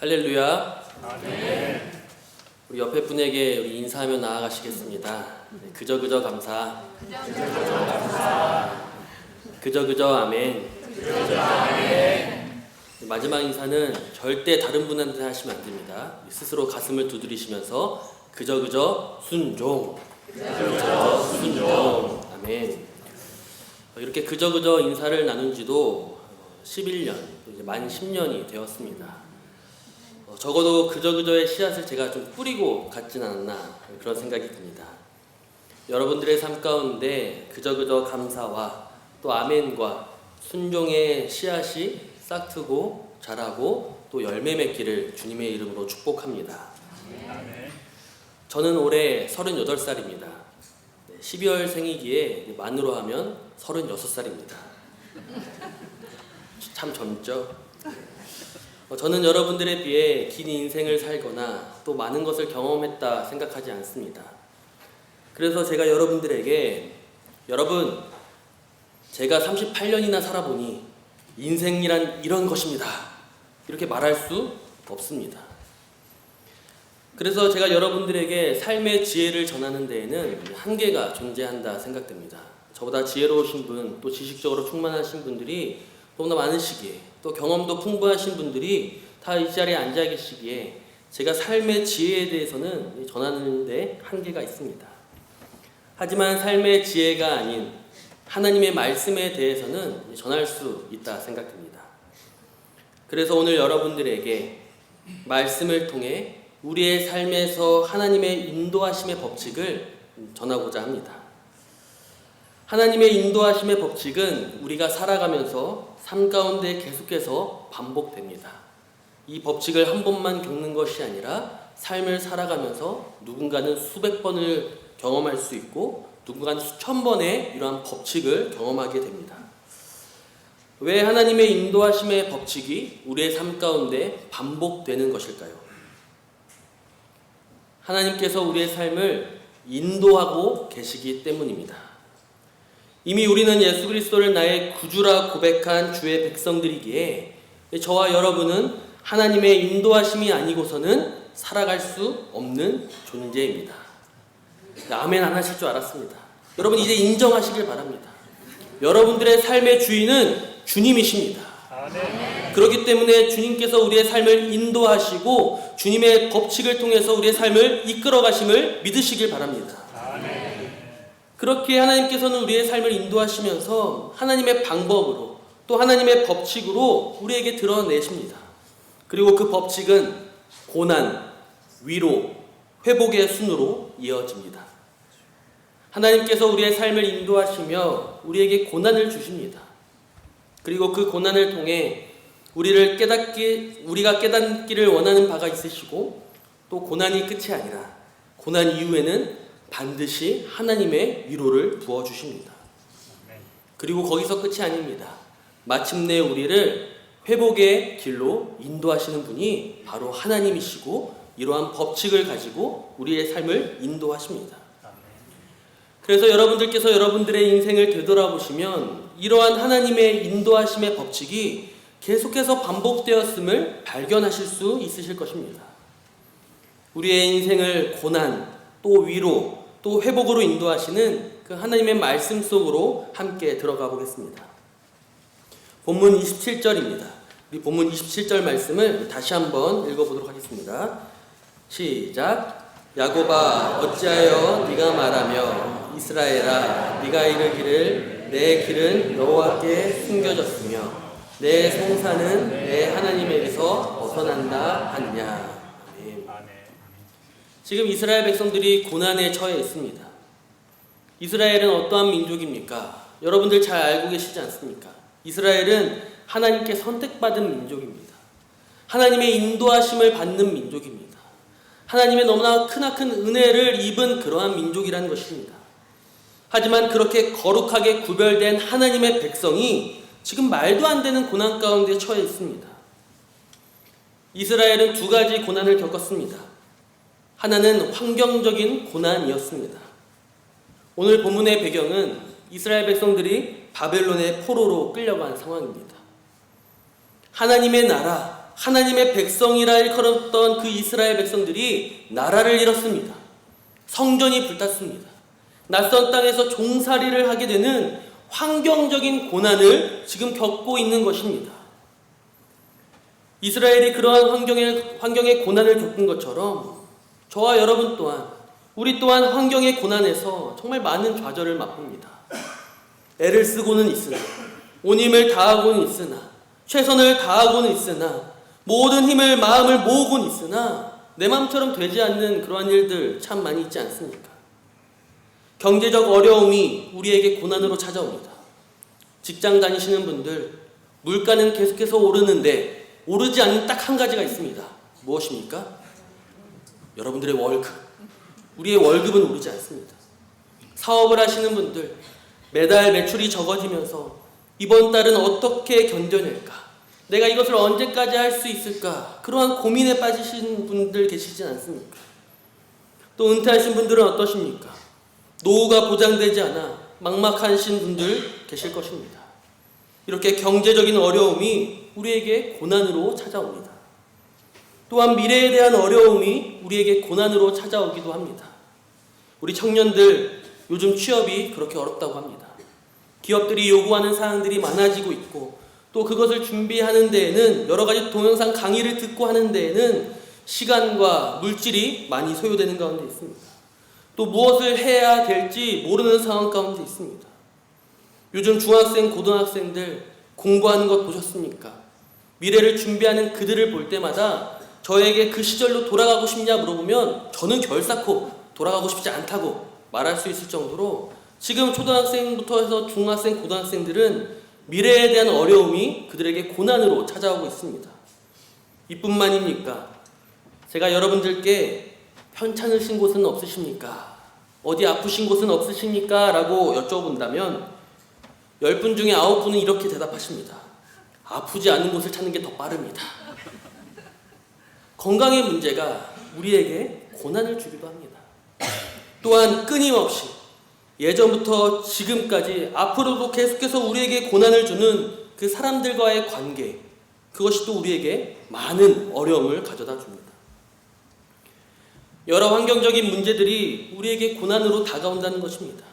할렐루야. 아멘. 우리 옆에 분에게 우리 인사하며 나아가시겠습니다. 그저 감사. 그저 아멘. 마지막 인사는 절대 다른 분한테 하시면 안 됩니다. 스스로 가슴을 두드리시면서 그저 순종. 순종. 아멘. 이렇게 그저 인사를 나눈 지도 11년, 이제 만 10년이 되었습니다. 적어도 그저의 씨앗을 제가 좀 뿌리고 갔진 않았나 그런 생각이 듭니다. 여러분들의 삶 가운데 그저 감사와 또 아멘과 순종의 씨앗이 싹트고 자라고 또 열매 맺기를 주님의 이름으로 축복합니다. 저는 올해 38살입니다. 12월 생이기에 만으로 하면 36살입니다. 참 젊죠? 저는 여러분들에 비해 긴 인생을 살거나 또 많은 것을 경험했다 생각하지 않습니다. 그래서 제가 여러분들에게 여러분, 제가 38년이나 살아보니 인생이란 이런 것입니다. 이렇게 말할 수 없습니다. 그래서 제가 여러분들에게 삶의 지혜를 전하는 데에는 한계가 존재한다 생각됩니다. 저보다 지혜로우신 분, 또 지식적으로 충만하신 분들이 너무나 많으시기에 또 경험도 풍부하신 분들이 다 이 자리에 앉아 계시기에 제가 삶의 지혜에 대해서는 전하는 데 한계가 있습니다. 하지만 삶의 지혜가 아닌 하나님의 말씀에 대해서는 전할 수 있다 생각됩니다. 그래서 오늘 여러분들에게 말씀을 통해 우리의 삶에서 하나님의 인도하심의 법칙을 전하고자 합니다. 하나님의 인도하심의 법칙은 우리가 살아가면서 삶 가운데 계속해서 반복됩니다. 이 법칙을 한 번만 겪는 것이 아니라 삶을 살아가면서 누군가는 수백 번을 경험할 수 있고 누군가는 수천 번의 이러한 법칙을 경험하게 됩니다. 왜 하나님의 인도하심의 법칙이 우리의 삶 가운데 반복되는 것일까요? 하나님께서 우리의 삶을 인도하고 계시기 때문입니다. 이미 우리는 예수 그리스도를 나의 구주라 고백한 주의 백성들이기에 저와 여러분은 하나님의 인도하심이 아니고서는 살아갈 수 없는 존재입니다. 아멘 안 하실 줄 알았습니다. 여러분 이제 인정하시길 바랍니다. 여러분들의 삶의 주인은 주님이십니다. 아멘. 그렇기 때문에 주님께서 우리의 삶을 인도하시고 주님의 법칙을 통해서 우리의 삶을 이끌어 가심을 믿으시길 바랍니다. 아멘. 그렇게 하나님께서는 우리의 삶을 인도하시면서 하나님의 방법으로 또 하나님의 법칙으로 우리에게 드러내십니다. 그리고 그 법칙은 고난, 위로, 회복의 순으로 이어집니다. 하나님께서 우리의 삶을 인도하시며 우리에게 고난을 주십니다. 그리고 그 고난을 통해 우리가 깨닫기를 원하는 바가 있으시고 또 고난이 끝이 아니라 고난 이후에는 반드시 하나님의 위로를 부어주십니다. 그리고 거기서 끝이 아닙니다. 마침내 우리를 회복의 길로 인도하시는 분이 바로 하나님이시고 이러한 법칙을 가지고 우리의 삶을 인도하십니다. 그래서 여러분들께서 여러분들의 인생을 되돌아보시면 이러한 하나님의 인도하심의 법칙이 계속해서 반복되었음을 발견하실 수 있으실 것입니다. 우리의 인생을 고난, 또 위로, 또 회복으로 인도하시는 그 하나님의 말씀 속으로 함께 들어가 보겠습니다. 본문 27절입니다. 우리 본문 27절 말씀을 다시 한번 읽어보도록 하겠습니다. 시작. 야곱아 어찌하여 네가 말하며 이스라엘아 네가 이르기를 내 길은 여호와께 숨겨졌으며 내 송사는 내 하나님에게서 벗어난다 하느냐. 아멘. 지금 이스라엘 백성들이 고난에 처해 있습니다. 이스라엘은 어떠한 민족입니까? 여러분들 잘 알고 계시지 않습니까? 이스라엘은 하나님께 선택받은 민족입니다. 하나님의 인도하심을 받는 민족입니다. 하나님의 너무나 크나큰 은혜를 입은 그러한 민족이라는 것입니다. 하지만 그렇게 거룩하게 구별된 하나님의 백성이 지금 말도 안 되는 고난 가운데 처해 있습니다. 이스라엘은 두 가지 고난을 겪었습니다. 하나는 환경적인 고난이었습니다. 오늘 본문의 배경은 이스라엘 백성들이 바벨론의 포로로 끌려간 상황입니다. 하나님의 나라, 하나님의 백성이라 일컬었던 그 이스라엘 백성들이 나라를 잃었습니다. 성전이 불탔습니다. 낯선 땅에서 종살이를 하게 되는 환경적인 고난을 지금 겪고 있는 것입니다. 이스라엘이 그러한 환경의 고난을 겪은 것처럼 저와 여러분 또한, 우리 또한 환경의 고난에서 정말 많은 좌절을 맛봅니다. 애를 쓰고는 있으나, 온 힘을 다하고는 있으나, 최선을 다하고는 있으나, 모든 힘을 마음을 모으고는 있으나 내 마음처럼 되지 않는 그러한 일들 참 많이 있지 않습니까? 경제적 어려움이 우리에게 고난으로 찾아옵니다. 직장 다니시는 분들, 물가는 계속해서 오르는데 오르지 않는 딱 한 가지가 있습니다. 무엇입니까? 여러분들의 월급. 우리의 월급은 오르지 않습니다. 사업을 하시는 분들, 매달 매출이 적어지면서 이번 달은 어떻게 견뎌낼까? 내가 이것을 언제까지 할 수 있을까? 그러한 고민에 빠지신 분들 계시지 않습니까? 또 은퇴하신 분들은 어떠십니까? 노후가 보장되지 않아 막막하신 분들 계실 것입니다. 이렇게 경제적인 어려움이 우리에게 고난으로 찾아옵니다. 또한 미래에 대한 어려움이 우리에게 고난으로 찾아오기도 합니다. 우리 청년들 요즘 취업이 그렇게 어렵다고 합니다. 기업들이 요구하는 사항들이 많아지고 있고 또 그것을 준비하는 데에는 여러 가지 동영상 강의를 듣고 하는 데에는 시간과 물질이 많이 소요되는 가운데 있습니다. 또 무엇을 해야 될지 모르는 상황 가운데 있습니다. 요즘 중학생, 고등학생들 공부하는 것 보셨습니까? 미래를 준비하는 그들을 볼 때마다 저에게 그 시절로 돌아가고 싶냐 물어보면 저는 결사코 돌아가고 싶지 않다고 말할 수 있을 정도로 지금 초등학생부터 해서 중학생, 고등학생들은 미래에 대한 어려움이 그들에게 고난으로 찾아오고 있습니다. 이뿐만입니까? 제가 여러분들께 편찮으신 곳은 없으십니까? 어디 아프신 곳은 없으십니까? 라고 여쭤본다면 10분 중에 9분은 이렇게 대답하십니다. 아프지 않은 곳을 찾는 게 더 빠릅니다. 건강의 문제가 우리에게 고난을 주기도 합니다. 또한 끊임없이 예전부터 지금까지 앞으로도 계속해서 우리에게 고난을 주는 그 사람들과의 관계, 그것이 또 우리에게 많은 어려움을 가져다 줍니다. 여러 환경적인 문제들이 우리에게 고난으로 다가온다는 것입니다.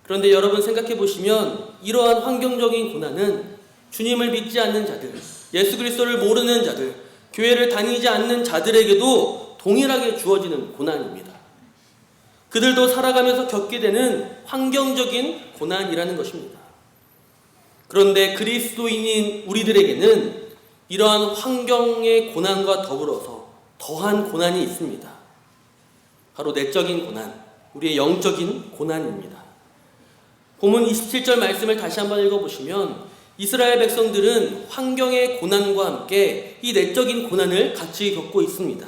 그런데 여러분 생각해 보시면 이러한 환경적인 고난은 주님을 믿지 않는 자들, 예수 그리스도를 모르는 자들, 교회를 다니지 않는 자들에게도 동일하게 주어지는 고난입니다. 그들도 살아가면서 겪게 되는 환경적인 고난이라는 것입니다. 그런데 그리스도인인 우리들에게는 이러한 환경의 고난과 더불어서 더한 고난이 있습니다. 바로 내적인 고난, 우리의 영적인 고난입니다. 본문 27절 말씀을 다시 한번 읽어보시면 이스라엘 백성들은 환경의 고난과 함께 이 내적인 고난을 같이 겪고 있습니다.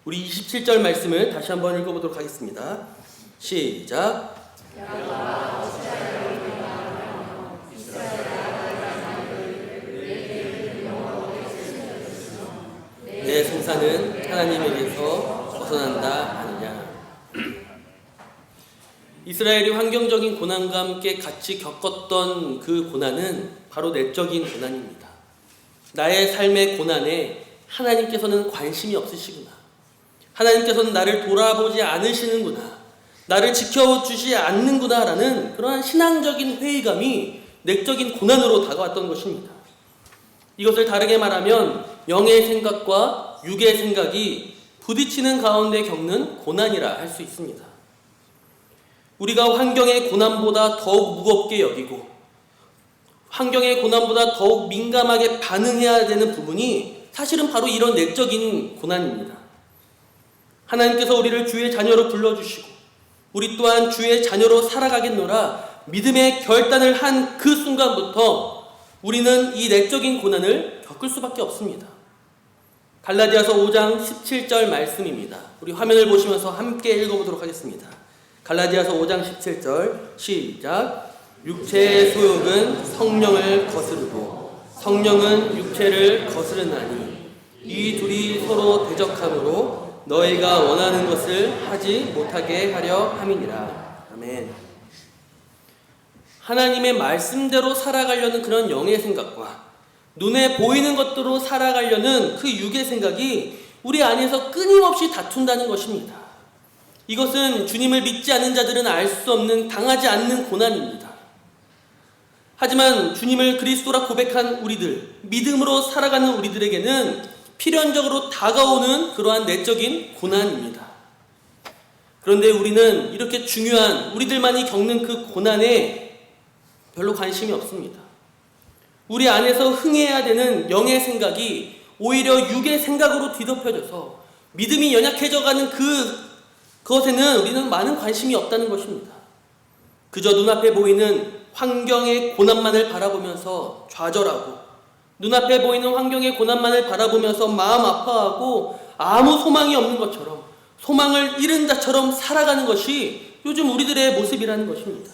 우리 27절 말씀을 다시 한번 읽어보도록 하겠습니다. 시작. 내 생사는 하나님에게서 벗어난다 하느냐. 이스라엘이 환경적인 고난과 함께 같이 겪었던 그 고난은 바로 내적인 고난입니다. 나의 삶의 고난에 하나님께서는 관심이 없으시구나. 하나님께서는 나를 돌아보지 않으시는구나. 나를 지켜주지 않는구나 라는 그러한 신앙적인 회의감이 내적인 고난으로 다가왔던 것입니다. 이것을 다르게 말하면 영의 생각과 육의 생각이 부딪히는 가운데 겪는 고난이라 할 수 있습니다. 우리가 환경의 고난보다 더욱 무겁게 여기고 환경의 고난보다 더욱 민감하게 반응해야 되는 부분이 사실은 바로 이런 내적인 고난입니다. 하나님께서 우리를 주의 자녀로 불러주시고 우리 또한 주의 자녀로 살아가겠노라 믿음의 결단을 한 그 순간부터 우리는 이 내적인 고난을 겪을 수밖에 없습니다. 갈라디아서 5장 17절 말씀입니다. 우리 화면을 보시면서 함께 읽어보도록 하겠습니다. 갈라디아서 5장 17절 시작. 육체의 소욕은 성령을 거스르고 성령은 육체를 거스르나니 이 둘이 서로 대적함으로 너희가 원하는 것을 하지 못하게 하려 함이니라. 아멘. 하나님의 말씀대로 살아가려는 그런 영의 생각과 눈에 보이는 것들로 살아가려는 그 육의 생각이 우리 안에서 끊임없이 다툰다는 것입니다. 이것은 주님을 믿지 않는 자들은 알 수 없는, 당하지 않는 고난입니다. 하지만 주님을 그리스도라 고백한 우리들, 믿음으로 살아가는 우리들에게는 필연적으로 다가오는 그러한 내적인 고난입니다. 그런데 우리는 이렇게 중요한 우리들만이 겪는 그 고난에 별로 관심이 없습니다. 우리 안에서 흥해야 되는 영의 생각이 오히려 육의 생각으로 뒤덮여져서 믿음이 연약해져가는 그것에는 우리는 많은 관심이 없다는 것입니다. 그저 눈앞에 보이는 환경의 고난만을 바라보면서 좌절하고, 눈앞에 보이는 환경의 고난만을 바라보면서 마음 아파하고 아무 소망이 없는 것처럼, 소망을 잃은 자처럼 살아가는 것이 요즘 우리들의 모습이라는 것입니다.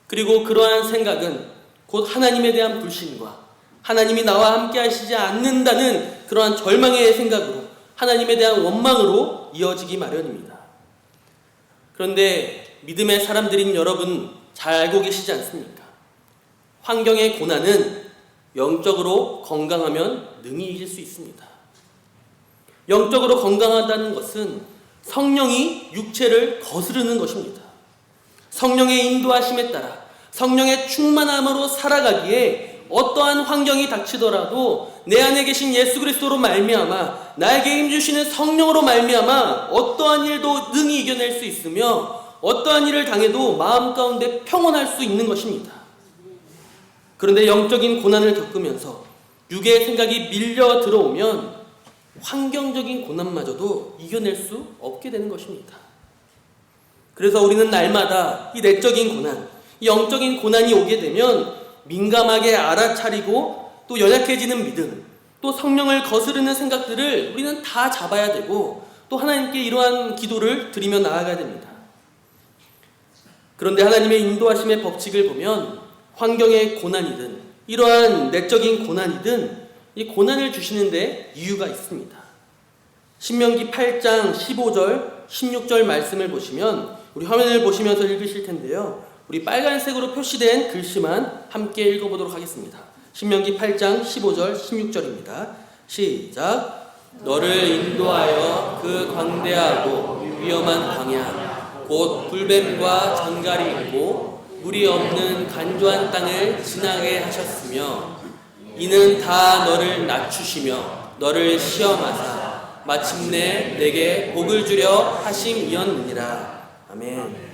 그리고 그러한 생각은 곧 하나님에 대한 불신과 하나님이 나와 함께 하시지 않는다는 그러한 절망의 생각으로, 하나님에 대한 원망으로 이어지기 마련입니다. 그런데 믿음의 사람들인 여러분 잘 알고 계시지 않습니까? 환경의 고난은 영적으로 건강하면 능히 이길 수 있습니다. 영적으로 건강하다는 것은 성령이 육체를 거스르는 것입니다. 성령의 인도하심에 따라 성령의 충만함으로 살아가기에 어떠한 환경이 닥치더라도 내 안에 계신 예수 그리스도로 말미암아, 나에게 힘주시는 성령으로 말미암아 어떠한 일도 능히 이겨낼 수 있으며 어떠한 일을 당해도 마음 가운데 평온할 수 있는 것입니다. 그런데 영적인 고난을 겪으면서 육의 생각이 밀려 들어오면 환경적인 고난마저도 이겨낼 수 없게 되는 것입니다. 그래서 우리는 날마다 이 내적인 고난, 이 영적인 고난이 오게 되면 민감하게 알아차리고 또 연약해지는 믿음, 또 성령을 거스르는 생각들을 우리는 다 잡아야 되고 또 하나님께 이러한 기도를 드리며 나아가야 됩니다. 그런데 하나님의 인도하심의 법칙을 보면 환경의 고난이든 이러한 내적인 고난이든 이 고난을 주시는데 이유가 있습니다. 신명기 8장 15절, 16절 말씀을 보시면, 우리 화면을 보시면서 읽으실 텐데요, 우리 빨간색으로 표시된 글씨만 함께 읽어보도록 하겠습니다. 신명기 8장 15절 16절입니다. 시작. 너를 인도하여 그 광대하고 위험한 광야 곧 불뱀과 전갈이 있고 물이 없는 간조한 땅을 지나게 하셨으며 이는 다 너를 낮추시며 너를 시험하사 마침내 내게 복을 주려 하심이었느니라. 아멘.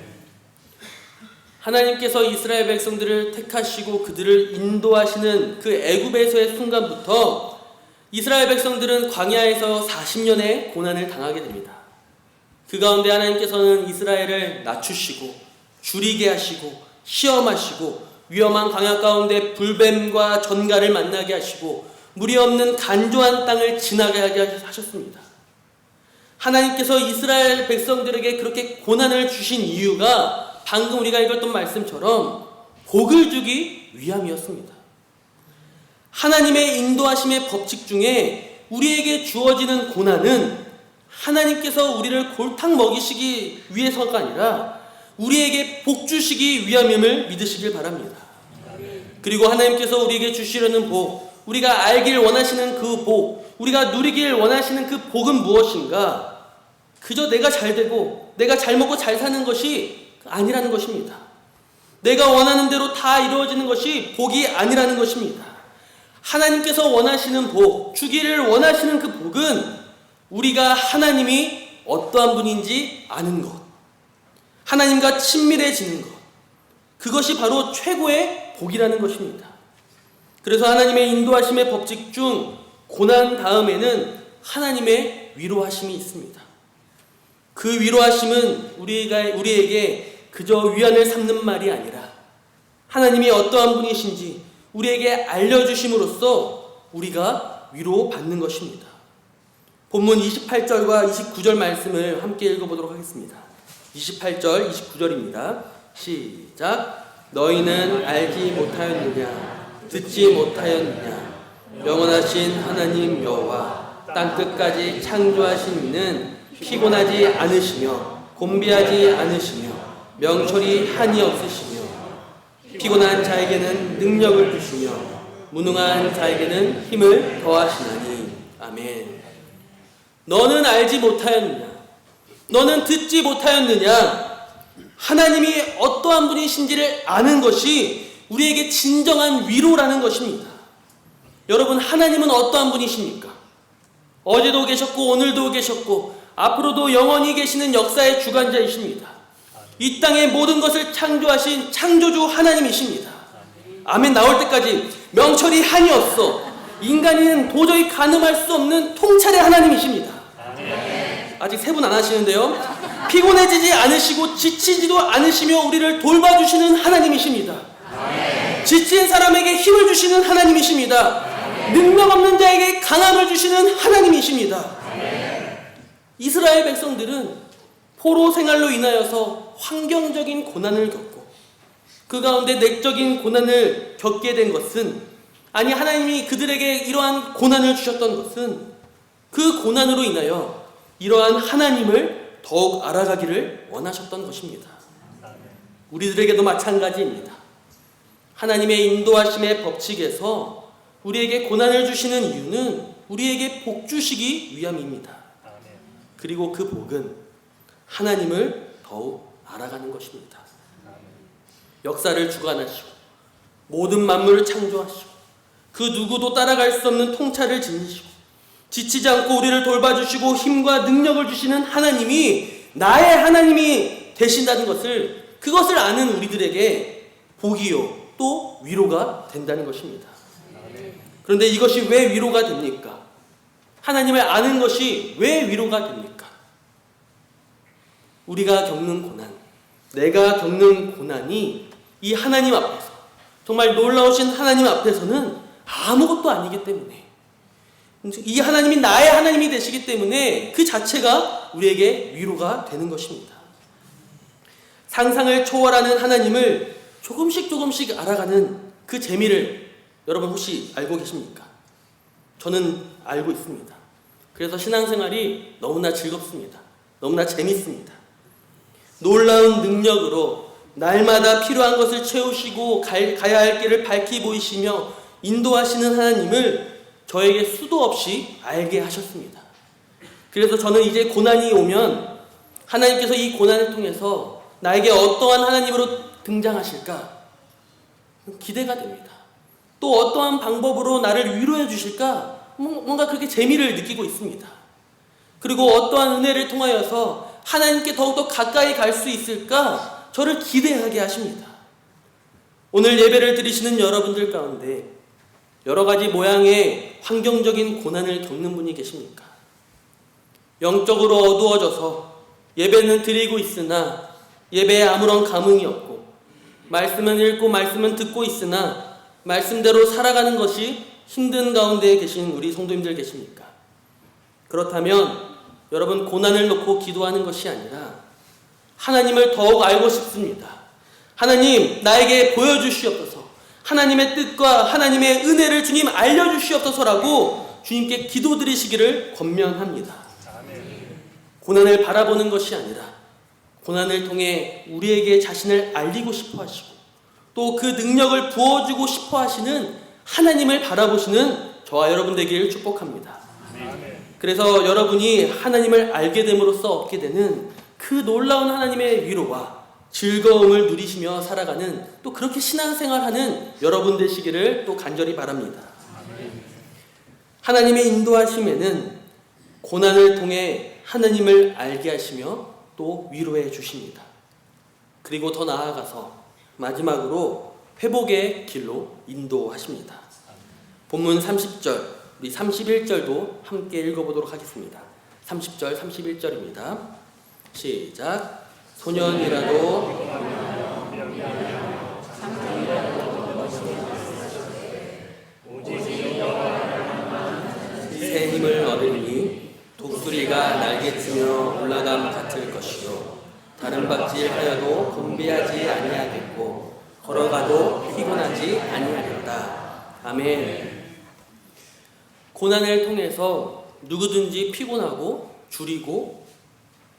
하나님께서 이스라엘 백성들을 택하시고 그들을 인도하시는 그 애굽에서의 순간부터 이스라엘 백성들은 광야에서 40년의 고난을 당하게 됩니다. 그 가운데 하나님께서는 이스라엘을 낮추시고 줄이게 하시고 시험하시고 위험한 광야 가운데 불뱀과 전갈을 만나게 하시고 물이 없는 간조한 땅을 지나게 하게 하셨습니다. 하나님께서 이스라엘 백성들에게 그렇게 고난을 주신 이유가 방금 우리가 읽었던 말씀처럼 복을 주기 위함이었습니다. 하나님의 인도하심의 법칙 중에 우리에게 주어지는 고난은 하나님께서 우리를 골탕 먹이시기 위해서가 아니라 우리에게 복 주시기 위함임을 믿으시길 바랍니다. 그리고 하나님께서 우리에게 주시려는 복, 우리가 알길 원하시는 그 복, 우리가 누리길 원하시는 그 복은 무엇인가? 그저 내가 잘 되고 내가 잘 먹고 잘 사는 것이 아니라는 것입니다. 내가 원하는 대로 다 이루어지는 것이 복이 아니라는 것입니다. 하나님께서 원하시는 복, 주기를 원하시는 그 복은 우리가 하나님이 어떠한 분인지 아는 것, 하나님과 친밀해지는 것, 그것이 바로 최고의 복이라는 것입니다. 그래서 하나님의 인도하심의 법칙 중 고난 다음에는 하나님의 위로하심이 있습니다. 그 위로하심은 우리에게 그저 위안을 삼는 말이 아니라 하나님이 어떠한 분이신지 우리에게 알려주심으로써 우리가 위로받는 것입니다. 본문 28절과 29절 말씀을 함께 읽어보도록 하겠습니다. 28절, 29절입니다. 시작. 너희는 알지 못하였느냐, 듣지 못하였느냐, 영원하신 하나님 여호와 땅끝까지 창조하신 이는 피곤하지 않으시며 곤비하지 않으시며 명철이 한이 없으시며 피곤한 자에게는 능력을 주시며 무능한 자에게는 힘을 더하시나니. 아멘. 너는 알지 못하였느냐? 너는 듣지 못하였느냐? 하나님이 어떠한 분이신지를 아는 것이 우리에게 진정한 위로라는 것입니다. 여러분, 하나님은 어떠한 분이십니까? 어제도 계셨고 오늘도 계셨고 앞으로도 영원히 계시는 역사의 주관자이십니다. 이 땅의 모든 것을 창조하신 창조주 하나님이십니다. 아멘 나올 때까지 명철이 한이 없어 인간은 도저히 가늠할 수 없는 통찰의 하나님이십니다. 아직 세 분 안 하시는데요. 피곤해지지 않으시고 지치지도 않으시며 우리를 돌봐주시는 하나님이십니다. 지친 사람에게 힘을 주시는 하나님이십니다. 능력 없는 자에게 강함을 주시는 하나님이십니다. 이스라엘 백성들은 포로 생활로 인하여서 환경적인 고난을 겪고 그 가운데 내적인 고난을 겪게 된 것은, 아니 하나님이 그들에게 이러한 고난을 주셨던 것은 그 고난으로 인하여 이러한 하나님을 더욱 알아가기를 원하셨던 것입니다. 우리들에게도 마찬가지입니다. 하나님의 인도하심의 법칙에서 우리에게 고난을 주시는 이유는 우리에게 복 주시기 위함입니다. 그리고 그 복은 하나님을 더욱 알아가는 것입니다. 역사를 주관하시고 모든 만물을 창조하시고 그 누구도 따라갈 수 없는 통찰을 지니시고 지치지 않고 우리를 돌봐주시고 힘과 능력을 주시는 하나님이 나의 하나님이 되신다는 것을, 그것을 아는 우리들에게 복이요 또 위로가 된다는 것입니다. 그런데 이것이 왜 위로가 됩니까? 하나님을 아는 것이 왜 위로가 됩니까? 우리가 겪는 고난, 내가 겪는 고난이 이 하나님 앞에서, 정말 놀라우신 하나님 앞에서는 아무것도 아니기 때문에, 이 하나님이 나의 하나님이 되시기 때문에 그 자체가 우리에게 위로가 되는 것입니다. 상상을 초월하는 하나님을 조금씩 알아가는 그 재미를 여러분 혹시 알고 계십니까? 저는 알고 있습니다. 그래서 신앙생활이 너무나 즐겁습니다. 너무나 재밌습니다. 놀라운 능력으로 날마다 필요한 것을 채우시고 가야 할 길을 밝히 보이시며 인도하시는 하나님을 저에게 수도 없이 알게 하셨습니다. 그래서 저는 이제 고난이 오면 하나님께서 이 고난을 통해서 나에게 어떠한 하나님으로 등장하실까 기대가 됩니다. 또 어떠한 방법으로 나를 위로해 주실까 뭔가 그렇게 재미를 느끼고 있습니다. 그리고 어떠한 은혜를 통하여서 하나님께 더욱더 가까이 갈 수 있을까 저를 기대하게 하십니다. 오늘 예배를 드리시는 여러분들 가운데 여러 가지 모양의 환경적인 고난을 겪는 분이 계십니까? 영적으로 어두워져서 예배는 드리고 있으나 예배에 아무런 감흥이 없고 말씀은 읽고 말씀은 듣고 있으나 말씀대로 살아가는 것이 힘든 가운데 계신 우리 성도님들 계십니까? 그렇다면 여러분, 고난을 놓고 기도하는 것이 아니라 하나님을 더욱 알고 싶습니다. 하나님, 나에게 보여주시옵소서. 하나님의 뜻과 하나님의 은혜를 주님 알려주시옵소서라고 주님께 기도드리시기를 권면합니다. 고난을 바라보는 것이 아니라 고난을 통해 우리에게 자신을 알리고 싶어 하시고 또 그 능력을 부어주고 싶어 하시는 하나님을 바라보시는 저와 여러분 되기를 축복합니다. 그래서 여러분이 하나님을 알게 됨으로써 얻게 되는 그 놀라운 하나님의 위로와 즐거움을 누리시며 살아가는, 또 그렇게 신앙생활하는 여러분 되시기를 또 간절히 바랍니다. 하나님의 인도하심에는 고난을 통해 하나님을 알게 하시며 또 위로해 주십니다. 그리고 더 나아가서 마지막으로 회복의 길로 인도하십니다. 본문 30절, 우리 31절도 함께 읽어보도록 하겠습니다. 30절, 31절입니다. 시작. 소년이라도 새 힘을 얻으니 독수리가 날개치며 올라감 같을 것이요 다른 박질하여도 곤비하지 아니하겠고 걸어가도 피곤하지 아니하겠다. 아멘. 고난을 통해서 누구든지 피곤하고 줄이고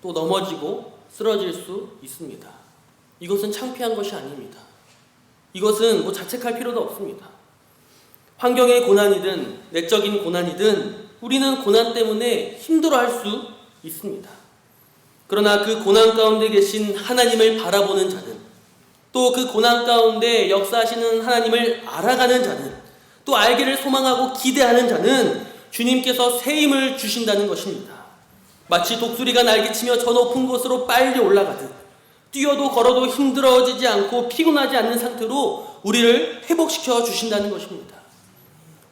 또 넘어지고 쓰러질 수 있습니다. 이것은 창피한 것이 아닙니다. 이것은 자책할 필요도 없습니다. 환경의 고난이든 내적인 고난이든 우리는 고난 때문에 힘들어할 수 있습니다. 그러나 그 고난 가운데 계신 하나님을 바라보는 자는, 또 그 고난 가운데 역사하시는 하나님을 알아가는 자는, 또 알기를 소망하고 기대하는 자는 주님께서 새 힘을 주신다는 것입니다. 마치 독수리가 날개치며 저 높은 곳으로 빨리 올라가듯 뛰어도 걸어도 힘들어지지 않고 피곤하지 않는 상태로 우리를 회복시켜 주신다는 것입니다.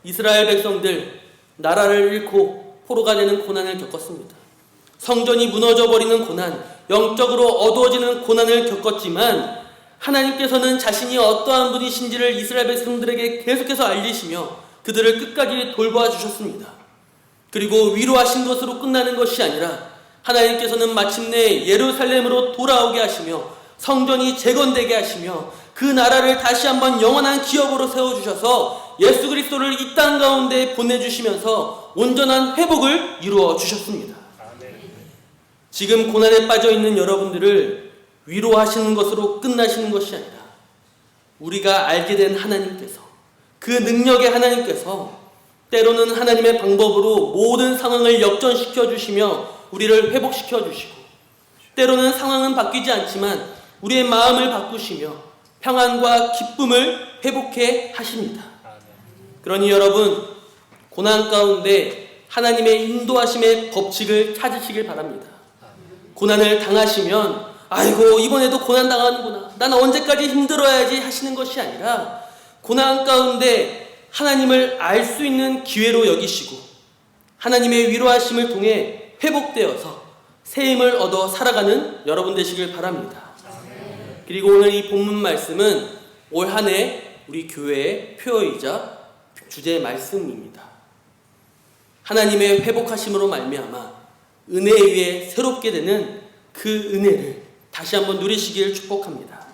이스라엘 백성들, 나라를 잃고 포로가 되는 고난을 겪었습니다. 성전이 무너져 버리는 고난, 영적으로 어두워지는 고난을 겪었지만 하나님께서는 자신이 어떠한 분이신지를 이스라엘 백성들에게 계속해서 알리시며 그들을 끝까지 돌보아 주셨습니다. 그리고 위로하신 것으로 끝나는 것이 아니라 하나님께서는 마침내 예루살렘으로 돌아오게 하시며 성전이 재건되게 하시며 그 나라를 다시 한번 영원한 기업으로 세워주셔서 예수 그리스도를 이 땅 가운데 보내주시면서 온전한 회복을 이루어 주셨습니다. 지금 고난에 빠져 있는 여러분들을 위로하시는 것으로 끝나시는 것이 아니라 우리가 알게 된 하나님께서, 그 능력의 하나님께서 때로는 하나님의 방법으로 모든 상황을 역전시켜 주시며 우리를 회복시켜 주시고, 때로는 상황은 바뀌지 않지만 우리의 마음을 바꾸시며 평안과 기쁨을 회복해 하십니다. 그러니 여러분, 고난 가운데 하나님의 인도하심의 법칙을 찾으시길 바랍니다. 고난을 당하시면 아이고 이번에도 고난 당하는구나, 난 언제까지 힘들어야지 하시는 것이 아니라 고난 가운데 하나님을 알 수 있는 기회로 여기시고 하나님의 위로하심을 통해 회복되어서 새 힘을 얻어 살아가는 여러분 되시길 바랍니다. 그리고 오늘 이 본문 말씀은 올 한 해 우리 교회의 표어이자 주제 말씀입니다. 하나님의 회복하심으로 말미암아 은혜 위에 새롭게 되는 그 은혜를 다시 한번 누리시길 축복합니다.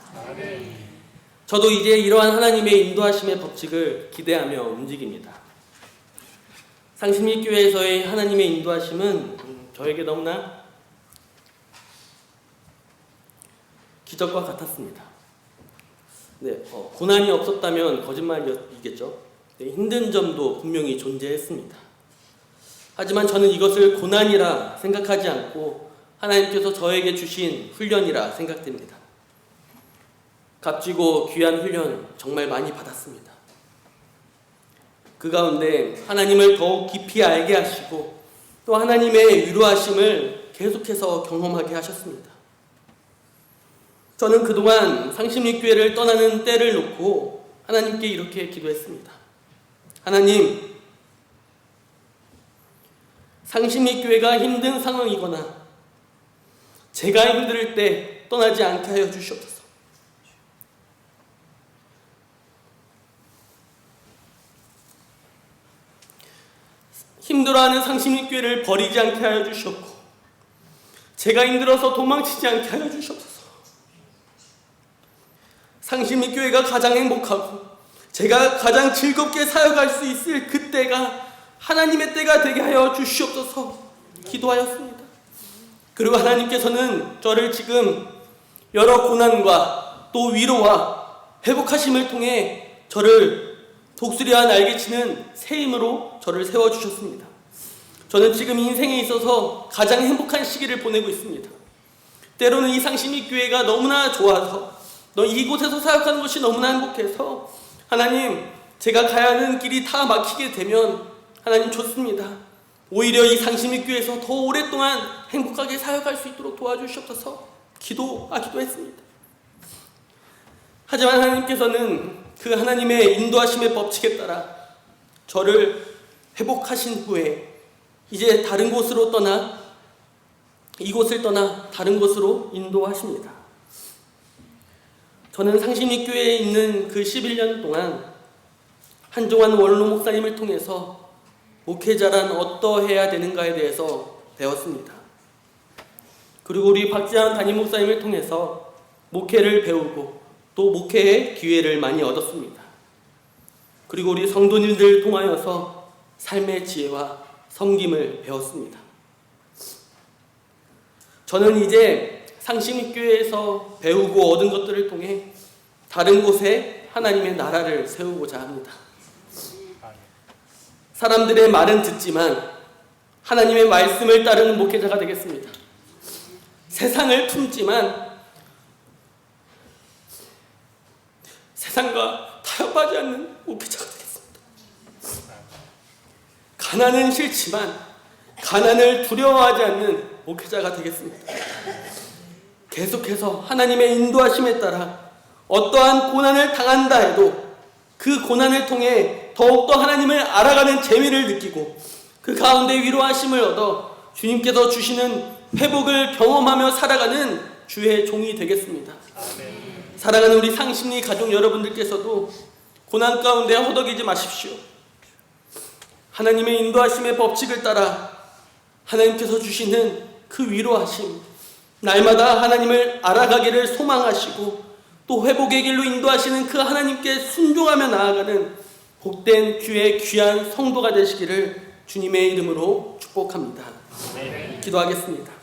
저도 이제 이러한 하나님의 인도하심의 법칙을 기대하며 움직입니다. 상심리교회에서의 하나님의 인도하심은 저에게 너무나 기적과 같았습니다. 네, 고난이 없었다면 거짓말이겠죠. 네, 힘든 점도 분명히 존재했습니다. 하지만 저는 이것을 고난이라 생각하지 않고 하나님께서 저에게 주신 훈련이라 생각됩니다. 값지고 귀한 훈련 정말 많이 받았습니다. 그 가운데 하나님을 더욱 깊이 알게 하시고 또 하나님의 위로하심을 계속해서 경험하게 하셨습니다. 저는 그동안 상심리교회를 떠나는 때를 놓고 하나님께 이렇게 기도했습니다. 하나님, 상심리교회가 힘든 상황이거나 제가 힘들 때 떠나지 않게 하여 주시옵소서. 힘들어하는 상심리교회를 버리지 않게 하여 주시옵고 제가 힘들어서 도망치지 않게 하여 주시옵소서. 상심리교회가 가장 행복하고 제가 가장 즐겁게 사역할 수 있을 그때가 하나님의 때가 되게 하여 주시옵소서 기도하였습니다. 그리고 하나님께서는 저를 지금 여러 고난과 또 위로와 회복하심을 통해 저를 독수리와 날개치는 새 힘으로 저를 세워주셨습니다. 저는 지금 인생에 있어서 가장 행복한 시기를 보내고 있습니다. 때로는 이 상심리교회가 너무나 좋아서 이곳에서 사역하는 것이 너무나 행복해서 하나님, 제가 가야 하는 길이 다 막히게 되면 하나님 좋습니다. 오히려 이 상심리교회에서 더 오랫동안 행복하게 사역할 수 있도록 도와주시옵소서 기도하기도 했습니다. 하지만 하나님께서는 그 하나님의 인도하심의 법칙에 따라 저를 회복하신 후에 이제 다른 곳으로 떠나 이곳을 떠나 다른 곳으로 인도하십니다. 저는 상심리교회에 있는 그 11년 동안 한종환 원로 목사님을 통해서 목회자란 어떠해야 되는가에 대해서 배웠습니다. 그리고 우리 박지한 담임 목사님을 통해서 목회를 배우고 또 목회의 기회를 많이 얻었습니다. 그리고 우리 성도님들 통하여서 삶의 지혜와 섬김을 배웠습니다. 저는 이제 상심교회에서 배우고 얻은 것들을 통해 다른 곳에 하나님의 나라를 세우고자 합니다. 사람들의 말은 듣지만 하나님의 말씀을 따르는 목회자가 되겠습니다. 세상을 품지만 세상과 타협하지 않는 목회자가 되겠습니다. 가난은 싫지만 가난을 두려워하지 않는 목회자가 되겠습니다. 계속해서 하나님의 인도하심에 따라 어떠한 고난을 당한다 해도 그 고난을 통해 더욱더 하나님을 알아가는 재미를 느끼고 그 가운데 위로하심을 얻어 주님께서 주시는 회복을 경험하며 살아가는 주의 종이 되겠습니다. 사랑하는 우리 상심리 가족 여러분들께서도 고난 가운데 허덕이지 마십시오. 하나님의 인도하심의 법칙을 따라 하나님께서 주시는 그 위로하심, 날마다 하나님을 알아가기를 소망하시고 또 회복의 길로 인도하시는 그 하나님께 순종하며 나아가는 복된 주의 귀한 성도가 되시기를 주님의 이름으로 축복합니다. 기도하겠습니다.